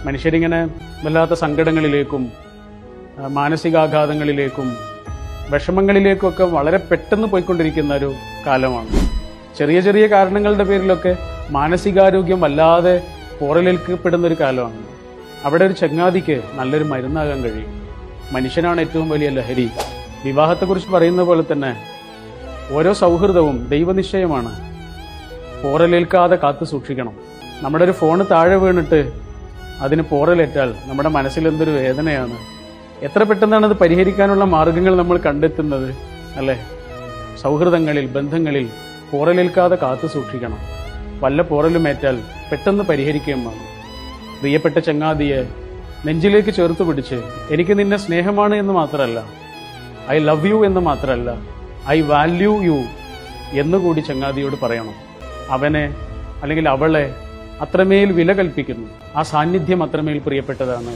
മനുഷ്യരിങ്ങനെ വല്ലാത്ത സങ്കടങ്ങളിലേക്കും മാനസികാഘാതങ്ങളിലേക്കും വിഷമങ്ങളിലേക്കൊക്കെ വളരെ പെട്ടെന്ന് പോയിക്കൊണ്ടിരിക്കുന്ന ഒരു കാലമാണ്. ചെറിയ ചെറിയ കാരണങ്ങളുടെ പേരിലൊക്കെ മാനസികാരോഗ്യം വല്ലാതെ പോറലേൽക്കപ്പെടുന്ന ഒരു കാലമാണ്. അവിടെ ഒരു ചങ്ങാതിക്ക് നല്ലൊരു മരുന്നാകാൻ കഴിയും. മനുഷ്യനാണ് ഏറ്റവും വലിയ ലഹരി. വിവാഹത്തെക്കുറിച്ച് പറയുന്ന പോലെ തന്നെ ഓരോ സൗഹൃദവും ദൈവനിശ്ചയമാണ്. പോറലേൽക്കാതെ കാത്തു സൂക്ഷിക്കണം. നമ്മുടെ ഒരു ഫോണ് താഴെ വീണിട്ട് അതിന് പോറലേറ്റാൽ നമ്മുടെ മനസ്സിൽ എന്തൊരു വേദനയാണ്. എത്ര പെട്ടെന്നാണ് അത് പരിഹരിക്കാനുള്ള മാർഗങ്ങൾ നമ്മൾ കണ്ടെത്തുന്നത് അല്ലേ? സൗഹൃദങ്ങളിൽ, ബന്ധങ്ങളിൽ പോറലേൽക്കാതെ കാത്തു സൂക്ഷിക്കണം. വല്ല പോറലുമേറ്റാൽ പെട്ടെന്ന് പരിഹരിക്കുകയും വേണം. പ്രിയപ്പെട്ട ചങ്ങാതിയെ നെഞ്ചിലേക്ക് ചേർത്ത് പിടിച്ച് എനിക്ക് നിന്നെ സ്നേഹമാണ് എന്ന് മാത്രമല്ല, ഐ ലവ് യു എന്ന് മാത്രമല്ല, ഐ വാല്യൂ യു എന്നുകൂടി ചങ്ങാതിയോട് പറയണം. അവനെ അല്ലെങ്കിൽ അവളെ അത്രമേൽ വില കൽപ്പിക്കുന്നു. ആ സാന്നിധ്യം അത്രമേൽ പ്രിയപ്പെട്ടതാണ്.